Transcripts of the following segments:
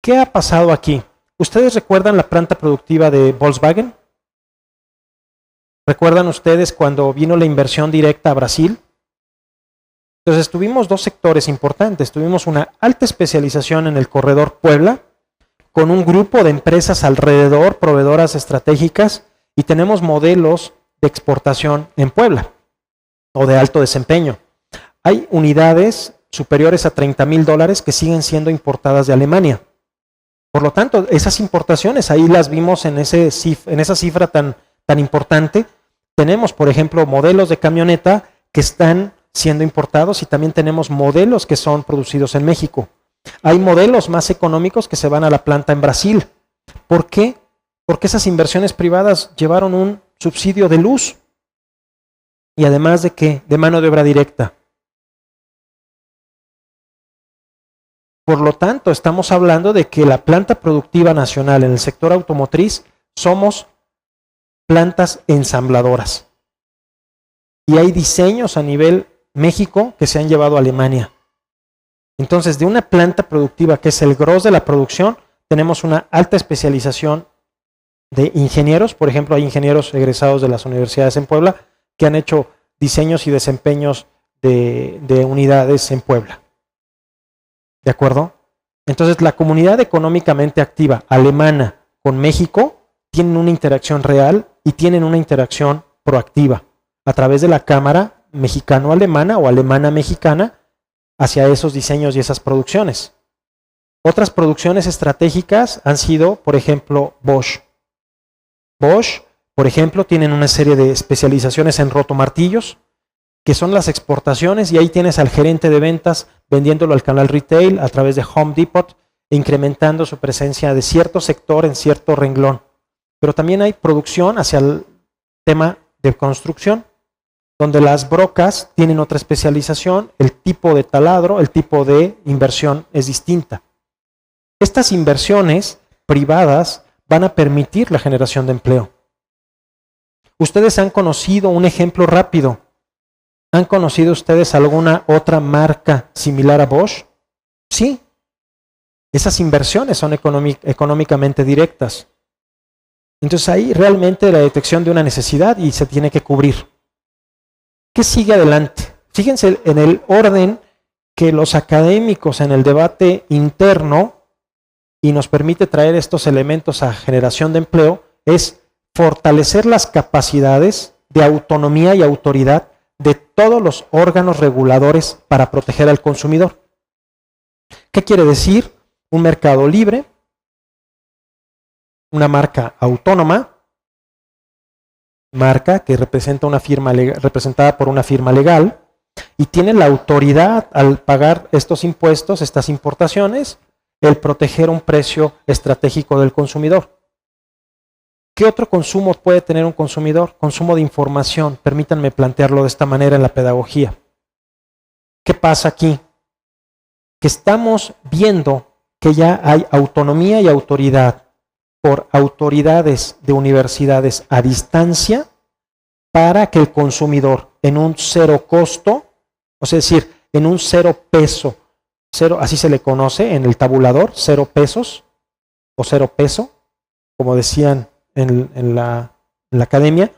¿Qué ha pasado aquí? ¿Ustedes recuerdan la planta productiva de Volkswagen? ¿Recuerdan ustedes cuando vino la inversión directa a Brasil? Entonces tuvimos dos sectores importantes. Tuvimos una alta especialización en el corredor Puebla, con un grupo de empresas alrededor, proveedoras estratégicas, y tenemos modelos de exportación en Puebla, o de alto desempeño. Hay unidades superiores a $30,000 que siguen siendo importadas de Alemania. Por lo tanto, esas importaciones, ahí las vimos en esa cifra tan importante. Tenemos, por ejemplo, modelos de camioneta que están siendo importados y también tenemos modelos que son producidos en México. Hay modelos más económicos que se van a la planta en Brasil. ¿Por qué? Porque esas inversiones privadas llevaron un subsidio de luz y además de ¿qué? De mano de obra directa. Por lo tanto, estamos hablando de que la planta productiva nacional en el sector automotriz somos plantas ensambladoras. Y hay diseños a nivel México que se han llevado a Alemania. Entonces, de una planta productiva que es el gros de la producción, tenemos una alta especialización de ingenieros. Por ejemplo, hay ingenieros egresados de las universidades en Puebla que han hecho diseños y desempeños de unidades en Puebla. ¿De acuerdo? Entonces, la comunidad económicamente activa alemana con México tienen una interacción real y tienen una interacción proactiva a través de la Cámara Mexicano-Alemana o Alemana-Mexicana hacia esos diseños y esas producciones. Otras producciones estratégicas han sido, por ejemplo, Bosch. Bosch, por ejemplo, tienen una serie de especializaciones en rotomartillos, que son las exportaciones, y ahí tienes al gerente de ventas vendiéndolo al canal retail a través de Home Depot e incrementando su presencia de cierto sector en cierto renglón. Pero también hay producción hacia el tema de construcción, donde las brocas tienen otra especialización, el tipo de taladro, el tipo de inversión es distinta. Estas inversiones privadas van a permitir la generación de empleo. Ustedes han conocido un ejemplo rápido. ¿Han conocido ustedes alguna otra marca similar a Bosch? Sí. Esas inversiones son económicamente directas. Entonces ahí realmente la detección de una necesidad y se tiene que cubrir. ¿Qué sigue adelante? Fíjense en el orden que los académicos en el debate interno, y nos permite traer estos elementos a generación de empleo, es fortalecer las capacidades de autonomía y autoridad de todos los órganos reguladores para proteger al consumidor. ¿Qué quiere decir? Un mercado libre, una marca autónoma, marca que representa una firma legal, representada por una firma legal, y tiene la autoridad al pagar estos impuestos, estas importaciones, el proteger un precio estratégico del consumidor. ¿Qué otro consumo puede tener un consumidor? Consumo de información. Permítanme plantearlo de esta manera en la pedagogía. ¿Qué pasa aquí? Que estamos viendo que ya hay autonomía y autoridad por autoridades de universidades a distancia para que el consumidor en un cero costo, o sea, es decir, en un 0 peso, así se le conoce en el tabulador, 0 pesos o 0 peso, como decían en la academia,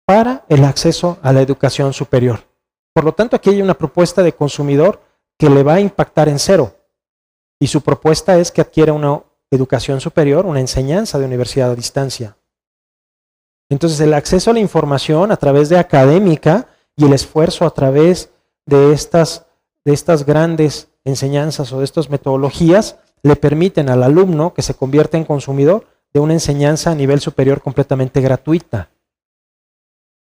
para el acceso a la educación superior. Por lo tanto, aquí hay una propuesta de consumidor que le va a impactar en cero, y su propuesta es que adquiera una educación superior, una enseñanza de universidad a distancia. Entonces, el acceso a la información a través de académica y el esfuerzo a través de estas grandes enseñanzas o de estas metodologías le permiten al alumno que se convierte en consumidor de una enseñanza a nivel superior completamente gratuita.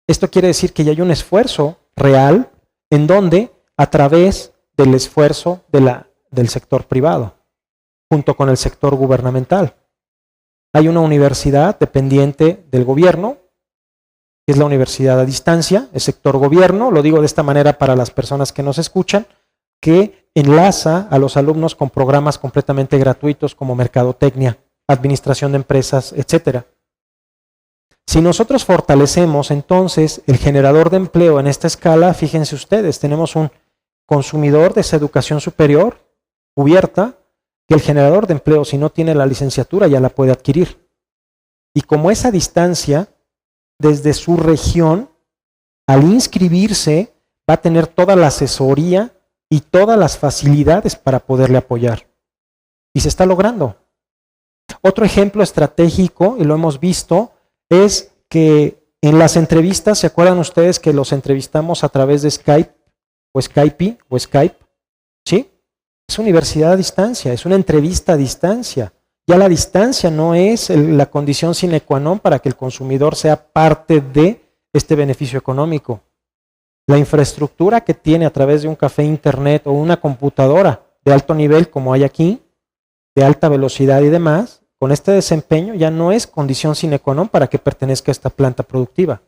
Esto quiere decir que ya hay un esfuerzo real en donde, a través del esfuerzo del sector privado, junto con el sector gubernamental, hay una universidad dependiente del gobierno, que es la universidad a distancia, el sector gobierno, lo digo de esta manera para las personas que nos escuchan, que enlaza a los alumnos con programas completamente gratuitos como mercadotecnia, administración de empresas, etc. Si nosotros fortalecemos entonces el generador de empleo en esta escala, fíjense ustedes, tenemos un consumidor de esa educación superior cubierta, que el generador de empleo, si no tiene la licenciatura, ya la puede adquirir. Y como esa distancia, desde su región, al inscribirse, va a tener toda la asesoría y todas las facilidades para poderle apoyar. Y se está logrando. Otro ejemplo estratégico, y lo hemos visto, es que en las entrevistas, ¿se acuerdan ustedes que los entrevistamos a través de Skype o Skype o Skype? ¿Sí? Es universidad a distancia, es una entrevista a distancia. Ya la distancia no es la condición sine qua non para que el consumidor sea parte de este beneficio económico. La infraestructura que tiene a través de un café internet o una computadora de alto nivel como hay aquí, de alta velocidad y demás, con este desempeño ya no es condición sine qua non para que pertenezca a esta planta productiva.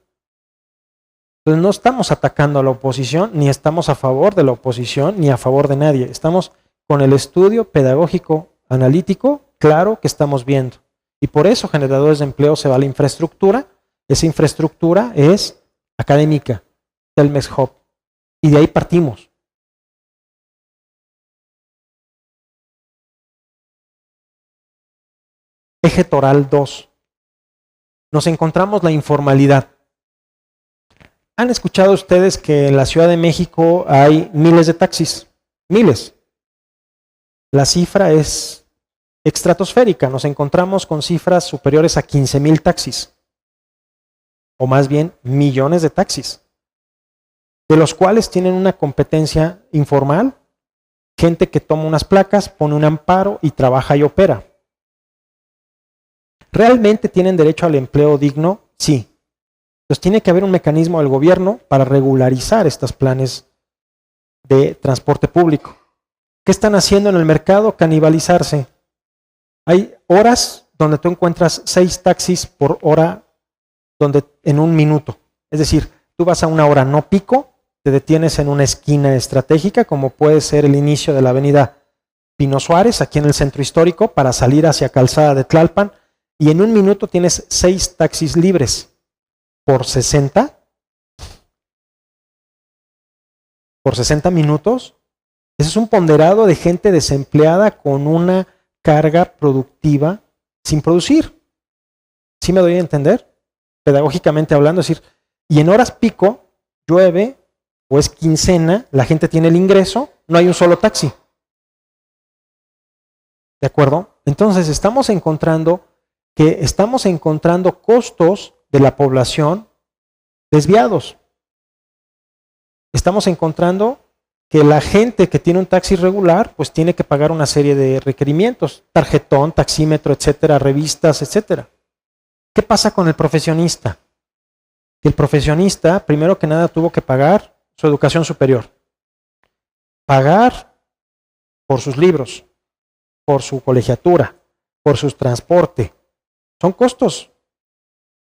Entonces no estamos atacando a la oposición, ni estamos a favor de la oposición, ni a favor de nadie. Estamos con el estudio pedagógico analítico claro que estamos viendo. Y por eso generadores de empleo se va a la infraestructura. Esa infraestructura es académica, Telmex Hub. Y de ahí partimos. Eje toral 2. Nos encontramos la informalidad. ¿Han escuchado ustedes que en la Ciudad de México hay miles de taxis? Miles. La cifra es estratosférica. Nos encontramos con cifras superiores a 15,000 taxis. O más bien, millones de taxis. De los cuales tienen una competencia informal. Gente que toma unas placas, pone un amparo y trabaja y opera. ¿Realmente tienen derecho al empleo digno? Sí. Entonces tiene que haber un mecanismo del gobierno para regularizar estos planes de transporte público. ¿Qué están haciendo en el mercado? Canibalizarse. Hay horas donde tú encuentras 6 taxis por hora en un minuto. Es decir, tú vas a una hora no pico, te detienes en una esquina estratégica, como puede ser el inicio de la avenida Pino Suárez, aquí en el centro histórico, para salir hacia Calzada de Tlalpan, y en un minuto tienes 6 taxis libres. Por 60 minutos, ese es un ponderado de gente desempleada con una carga productiva sin producir. ¿Sí me doy a entender? Pedagógicamente hablando, es decir, y en horas pico, llueve o es quincena, la gente tiene el ingreso, no hay un solo taxi. ¿De acuerdo? Entonces estamos encontrando costos de la población desviados. Estamos encontrando que la gente que tiene un taxi regular, pues tiene que pagar una serie de requerimientos, tarjetón, taxímetro, etcétera, revistas, etcétera. ¿Qué pasa con el profesionista? Que el profesionista, primero que nada, tuvo que pagar su educación superior. Pagar por sus libros, por su colegiatura, por su transporte. Son costos.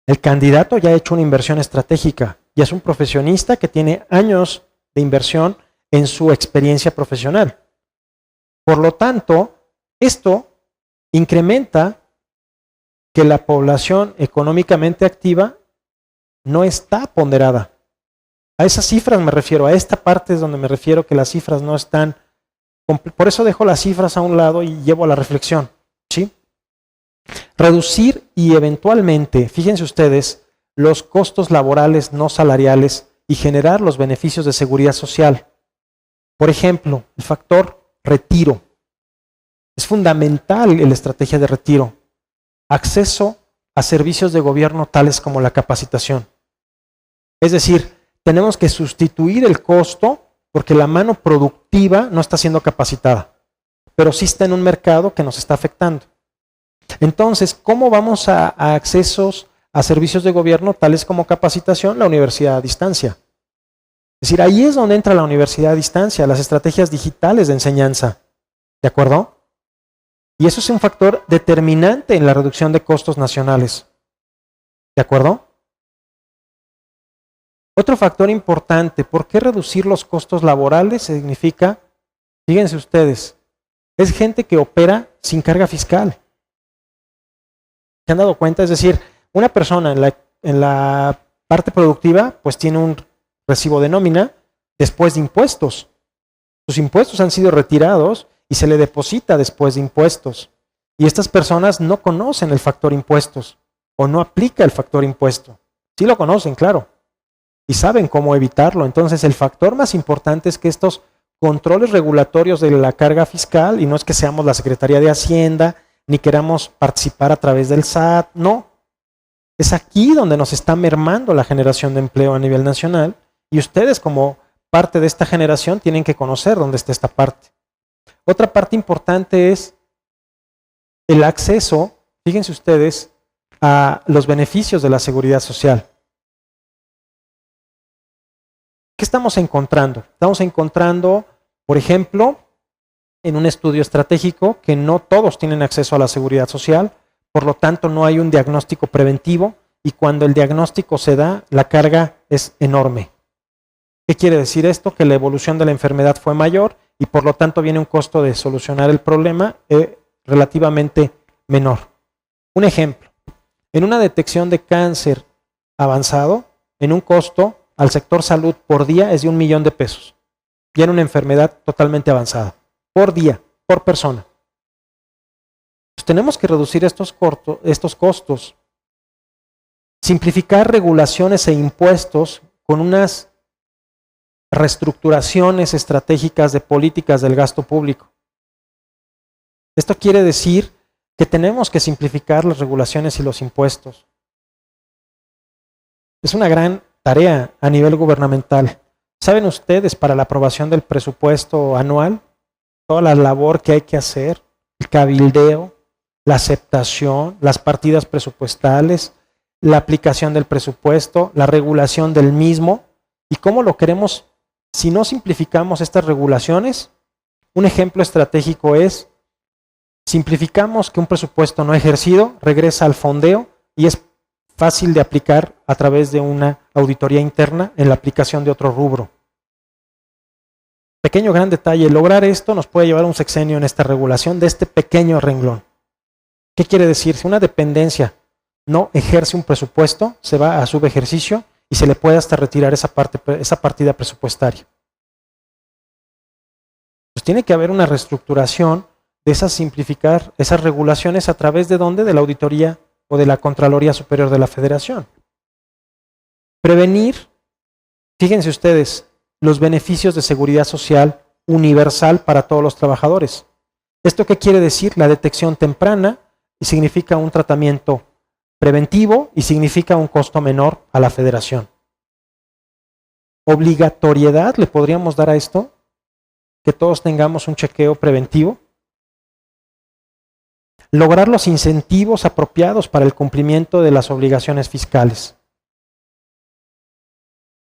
El candidato ya ha hecho una inversión estratégica y es un profesionista que tiene años de inversión en su experiencia profesional. Por lo tanto, esto incrementa que la población económicamente activa no está ponderada. A esas cifras me refiero, a esta parte es donde me refiero que las cifras no están. Por eso dejo las cifras a un lado y llevo a la reflexión. ¿Sí? Reducir y eventualmente, fíjense ustedes, los costos laborales no salariales y generar los beneficios de seguridad social. Por ejemplo, el factor retiro. Es fundamental la estrategia de retiro. Acceso a servicios de gobierno tales como la capacitación. Es decir, tenemos que sustituir el costo porque la mano productiva no está siendo capacitada, pero sí está en un mercado que nos está afectando. Entonces, ¿cómo vamos a accesos a servicios de gobierno tales como capacitación? La universidad a distancia. Es decir, ahí es donde entra la universidad a distancia, las estrategias digitales de enseñanza. ¿De acuerdo? Y eso es un factor determinante en la reducción de costos nacionales. ¿De acuerdo? Otro factor importante, ¿por qué reducir los costos laborales? Significa, fíjense ustedes, es gente que opera sin carga fiscal. ¿Se han dado cuenta? Es decir, una persona en la parte productiva pues tiene un recibo de nómina después de impuestos. Sus impuestos han sido retirados y se le deposita después de impuestos. Y estas personas no conocen el factor impuestos o no aplica el factor impuesto. Sí lo conocen, claro, y saben cómo evitarlo. Entonces, el factor más importante es que estos controles regulatorios de la carga fiscal, y no es que seamos la Secretaría de Hacienda, ni queramos participar a través del SAT, no. Es aquí donde nos está mermando la generación de empleo a nivel nacional, y ustedes como parte de esta generación tienen que conocer dónde está esta parte. Otra parte importante es el acceso, fíjense ustedes, a los beneficios de la seguridad social. ¿Qué estamos encontrando? Estamos encontrando, por ejemplo, en un estudio estratégico que no todos tienen acceso a la seguridad social, por lo tanto no hay un diagnóstico preventivo y cuando el diagnóstico se da, la carga es enorme. ¿Qué quiere decir esto? Que la evolución de la enfermedad fue mayor y por lo tanto viene un costo de solucionar el problema relativamente menor. Un ejemplo, en una detección de cáncer avanzado, en un costo al sector salud por día es de $1 millón, y en una enfermedad totalmente avanzada, por día, por persona. Pues tenemos que reducir estos costos, simplificar regulaciones e impuestos con unas reestructuraciones estratégicas de políticas del gasto público. Esto quiere decir que tenemos que simplificar las regulaciones y los impuestos. Es una gran tarea a nivel gubernamental. ¿Saben ustedes para la aprobación del presupuesto anual? Toda la labor que hay que hacer, el cabildeo, la aceptación, las partidas presupuestales, la aplicación del presupuesto, la regulación del mismo y cómo lo queremos. Si no simplificamos estas regulaciones, un ejemplo estratégico es, simplificamos que un presupuesto no ejercido regresa al fondeo y es fácil de aplicar a través de una auditoría interna en la aplicación de otro rubro. Pequeño gran detalle, lograr esto nos puede llevar un sexenio en esta regulación de este pequeño renglón. ¿Qué quiere decir? Si una dependencia no ejerce un presupuesto, se va a subejercicio y se le puede hasta retirar esa partida presupuestaria. Pues tiene que haber una reestructuración de simplificar esas regulaciones a través de ¿dónde? De la auditoría o de la Contraloría Superior de la Federación. Prevenir, fíjense ustedes, los beneficios de seguridad social universal para todos los trabajadores. ¿Esto qué quiere decir? La detección temprana significa un tratamiento preventivo y significa un costo menor a la federación. ¿Obligatoriedad le podríamos dar a esto? Que todos tengamos un chequeo preventivo. Lograr los incentivos apropiados para el cumplimiento de las obligaciones fiscales.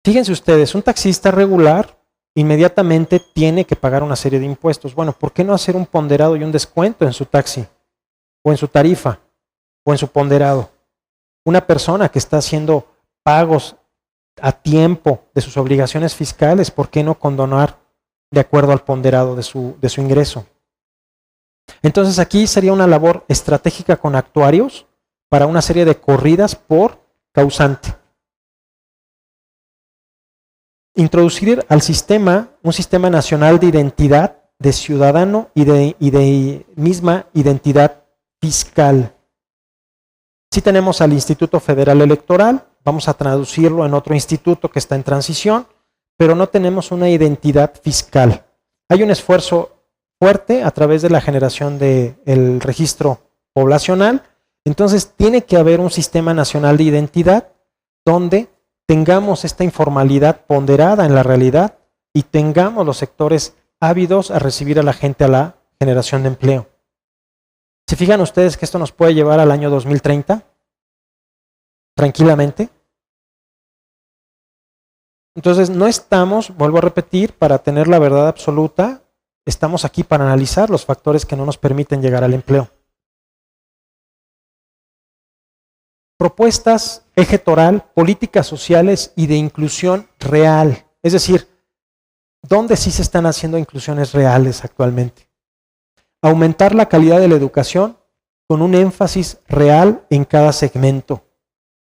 Fíjense ustedes, un taxista regular inmediatamente tiene que pagar una serie de impuestos. Bueno, ¿por qué no hacer un ponderado y un descuento en su taxi? O en su tarifa, o en su ponderado. Una persona que está haciendo pagos a tiempo de sus obligaciones fiscales, ¿por qué no condonar de acuerdo al ponderado de su ingreso? Entonces aquí sería una labor estratégica con actuarios para una serie de corridas por causante. Introducir al sistema un sistema nacional de identidad de ciudadano y de misma identidad fiscal. Si tenemos al Instituto Federal Electoral, vamos a traducirlo en otro instituto que está en transición, pero no tenemos una identidad fiscal. Hay un esfuerzo fuerte a través de la generación del registro poblacional, entonces tiene que haber un sistema nacional de identidad donde tengamos esta informalidad ponderada en la realidad y tengamos los sectores ávidos a recibir a la gente a la generación de empleo. ¿Se fijan ustedes que esto nos puede llevar al año 2030? Tranquilamente. Entonces no estamos, vuelvo a repetir, para tener la verdad absoluta, estamos aquí para analizar los factores que no nos permiten llegar al empleo. Propuestas, eje toral, políticas sociales y de inclusión real. Es decir, ¿dónde sí se están haciendo inclusiones reales actualmente? Aumentar la calidad de la educación con un énfasis real en cada segmento.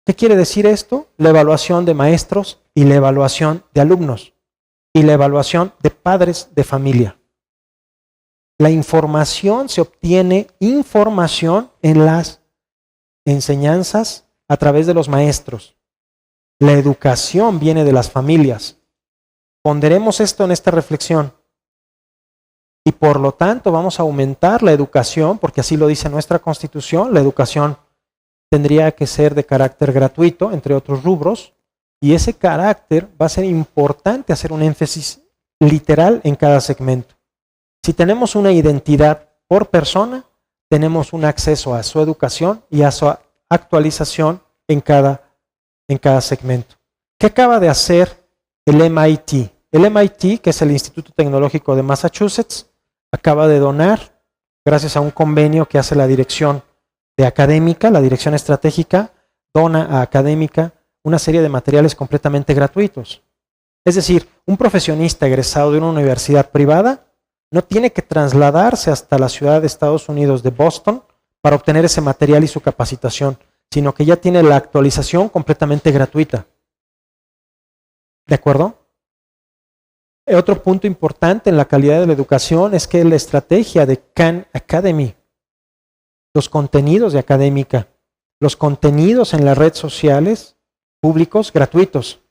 ¿Qué quiere decir esto? La evaluación de maestros y la evaluación de alumnos y la evaluación de padres de familia. La información se obtiene información en las enseñanzas a través de los maestros. La educación viene de las familias. Ponderemos esto en esta reflexión. Y por lo tanto vamos a aumentar la educación, porque así lo dice nuestra Constitución. La educación tendría que ser de carácter gratuito, entre otros rubros, y ese carácter va a ser importante hacer un énfasis literal en cada segmento. Si tenemos una identidad por persona, tenemos un acceso a su educación y a su actualización en cada segmento. ¿Qué acaba de hacer el MIT? El MIT, que es el Instituto Tecnológico de Massachusetts, acaba de donar, gracias a un convenio que hace la dirección de académica, la dirección estratégica, dona a académica una serie de materiales completamente gratuitos. Es decir, un profesionista egresado de una universidad privada no tiene que trasladarse hasta la ciudad de Estados Unidos de Boston para obtener ese material y su capacitación, sino que ya tiene la actualización completamente gratuita. ¿De acuerdo? Otro punto importante en la calidad de la educación es que la estrategia de Khan Academy, los contenidos de académica, los contenidos en las redes sociales públicos gratuitos.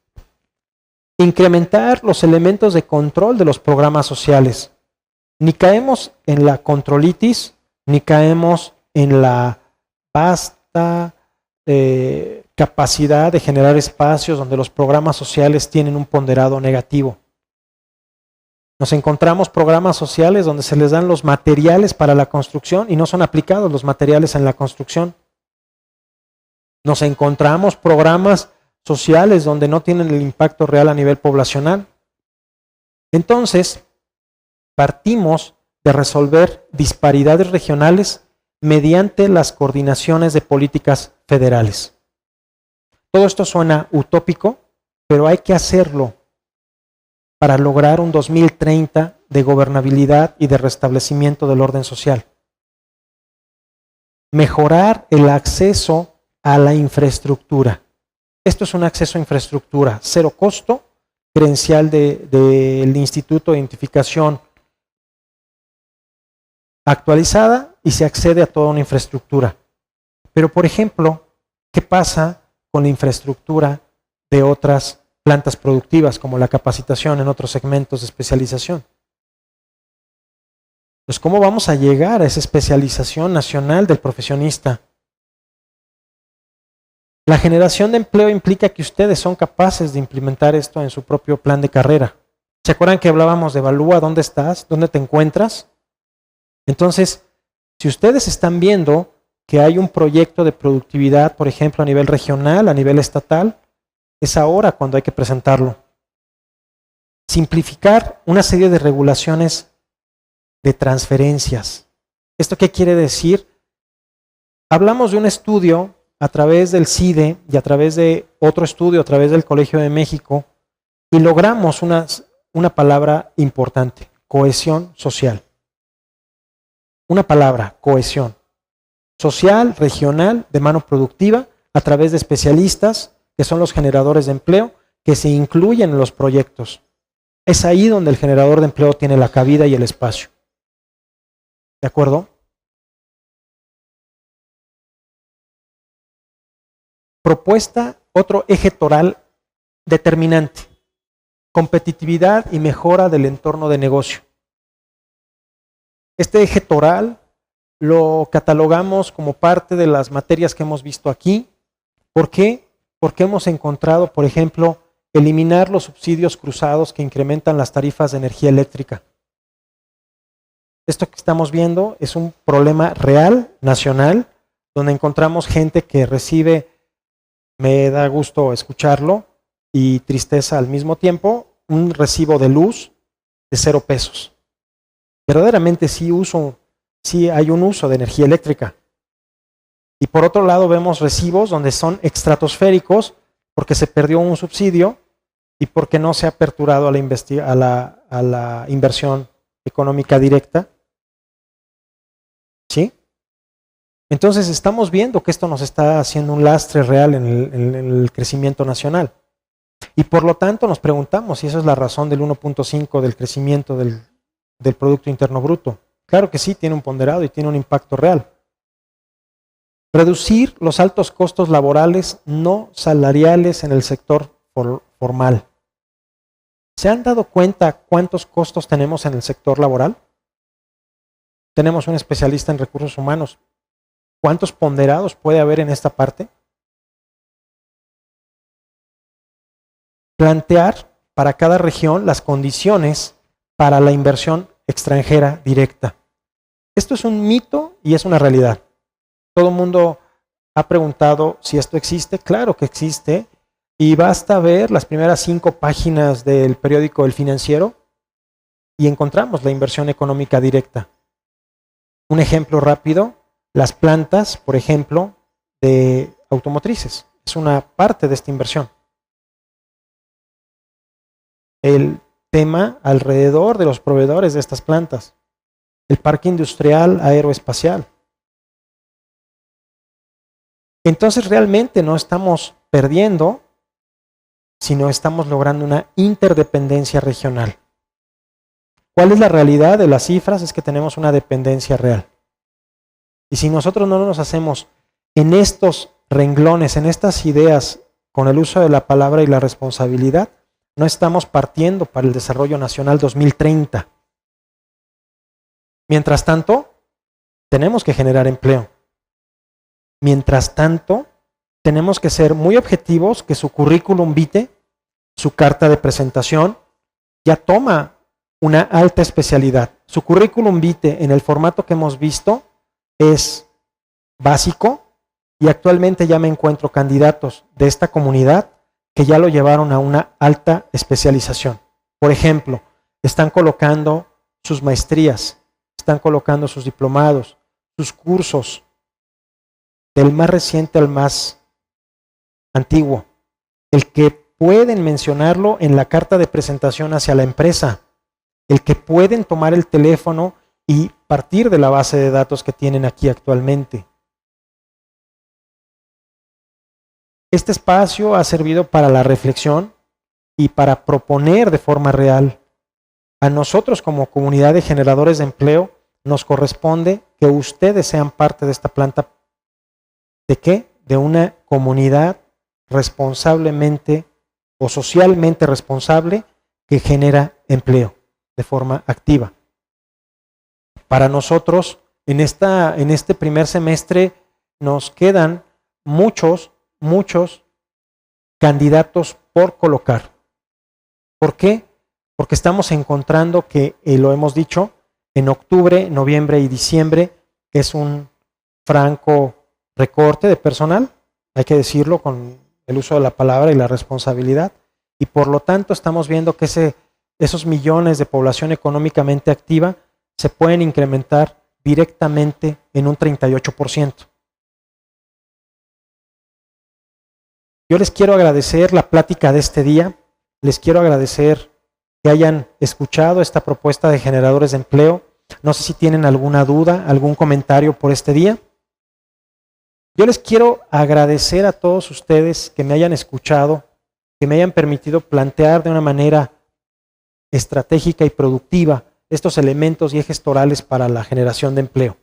Incrementar los elementos de control de los programas sociales. Ni caemos en la controlitis, ni caemos en la vasta capacidad de generar espacios donde los programas sociales tienen un ponderado negativo. Nos encontramos programas sociales donde se les dan los materiales para la construcción y no son aplicados los materiales en la construcción. Nos encontramos programas sociales donde no tienen el impacto real a nivel poblacional. Entonces, partimos de resolver disparidades regionales mediante las coordinaciones de políticas federales. Todo esto suena utópico, pero hay que hacerlo para lograr un 2030 de gobernabilidad y de restablecimiento del orden social. Mejorar el acceso a la infraestructura. Esto es un acceso a infraestructura, cero costo, credencial del Instituto de Identificación actualizada y se accede a toda una infraestructura. Pero, por ejemplo, ¿qué pasa con la infraestructura de otras plantas productivas, como la capacitación en otros segmentos de especialización? Pues, ¿cómo vamos a llegar a esa especialización nacional del profesionista? La generación de empleo implica que ustedes son capaces de implementar esto en su propio plan de carrera. ¿Se acuerdan que hablábamos de evalúa dónde estás, dónde te encuentras? Entonces, si ustedes están viendo que hay un proyecto de productividad, por ejemplo, a nivel regional, a nivel estatal, es ahora cuando hay que presentarlo. Simplificar una serie de regulaciones de transferencias. ¿Esto qué quiere decir? Hablamos de un estudio a través del CIDE y a través de otro estudio, a través del Colegio de México, y logramos una palabra importante, cohesión social. Una palabra, cohesión social, regional, de mano productiva, a través de especialistas, que son los generadores de empleo, que se incluyen en los proyectos. Es ahí donde el generador de empleo tiene la cabida y el espacio. ¿De acuerdo? Propuesta, otro eje toral determinante. Competitividad y mejora del entorno de negocio. Este eje toral lo catalogamos como parte de las materias que hemos visto aquí. ¿Por qué? Porque hemos encontrado, por ejemplo, eliminar los subsidios cruzados que incrementan las tarifas de energía eléctrica. Esto que estamos viendo es un problema real, nacional, donde encontramos gente que recibe, me da gusto escucharlo, y tristeza al mismo tiempo, un recibo de luz de 0 pesos. Verdaderamente sí hay un uso de energía eléctrica. Y por otro lado vemos recibos donde son estratosféricos porque se perdió un subsidio y porque no se ha aperturado a la inversión económica directa. ¿Sí? Entonces estamos viendo que esto nos está haciendo un lastre real en el crecimiento nacional. Y por lo tanto nos preguntamos si esa es la razón del 1.5 del crecimiento del Producto Interno Bruto. Claro que sí, tiene un ponderado y tiene un impacto real. Reducir los altos costos laborales no salariales en el sector formal. ¿Se han dado cuenta cuántos costos tenemos en el sector laboral? Tenemos un especialista en recursos humanos. ¿Cuántos ponderados puede haber en esta parte? Plantear para cada región las condiciones para la inversión extranjera directa. Esto es un mito y es una realidad. Todo el mundo ha preguntado si esto existe. Claro que existe. Y basta ver las primeras 5 páginas del periódico El Financiero y encontramos la inversión económica directa. Un ejemplo rápido, las plantas, por ejemplo, de automotrices. Es una parte de esta inversión. El tema alrededor de los proveedores de estas plantas. El parque industrial aeroespacial. Entonces realmente no estamos perdiendo, sino estamos logrando una interdependencia regional. ¿Cuál es la realidad de las cifras? Es que tenemos una dependencia real. Y si nosotros no nos hacemos en estos renglones, en estas ideas, con el uso de la palabra y la responsabilidad, no estamos partiendo para el desarrollo nacional 2030. Mientras tanto, tenemos que generar empleo. Mientras tanto, tenemos que ser muy objetivos, que su currículum vitae, su carta de presentación, ya toma una alta especialidad. Su currículum vitae en el formato que hemos visto es básico y actualmente ya me encuentro candidatos de esta comunidad que ya lo llevaron a una alta especialización. Por ejemplo, están colocando sus maestrías, están colocando sus diplomados, sus cursos, del más reciente al más antiguo, el que pueden mencionarlo en la carta de presentación hacia la empresa, el que pueden tomar el teléfono y partir de la base de datos que tienen aquí actualmente. Este espacio ha servido para la reflexión y para proponer de forma real. A nosotros como comunidad de generadores de empleo nos corresponde que ustedes sean parte de esta planta. ¿De qué? De una comunidad responsablemente o socialmente responsable que genera empleo de forma activa. Para nosotros, en este primer semestre, nos quedan muchos candidatos por colocar. ¿Por qué? Porque estamos encontrando que, lo hemos dicho, en octubre, noviembre y diciembre es un franco recorte de personal, hay que decirlo con el uso de la palabra y la responsabilidad, y por lo tanto estamos viendo que esos millones de población económicamente activa se pueden incrementar directamente en un 38%. Yo les quiero agradecer la plática de este día, les quiero agradecer que hayan escuchado esta propuesta de generadores de empleo. No sé si tienen alguna duda, algún comentario por este día. Yo les quiero agradecer a todos ustedes que me hayan escuchado, que me hayan permitido plantear de una manera estratégica y productiva estos elementos y ejes torales para la generación de empleo.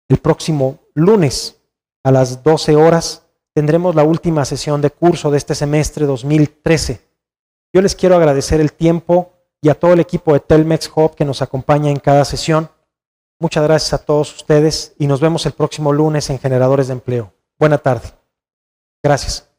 El próximo lunes a las 12 horas tendremos la última sesión de curso de este semestre 2013. Yo les quiero agradecer el tiempo y a todo el equipo de Telmex Hub que nos acompaña en cada sesión. Muchas gracias a todos ustedes y nos vemos el próximo lunes en Generadores de Empleo. Buena tarde. Gracias.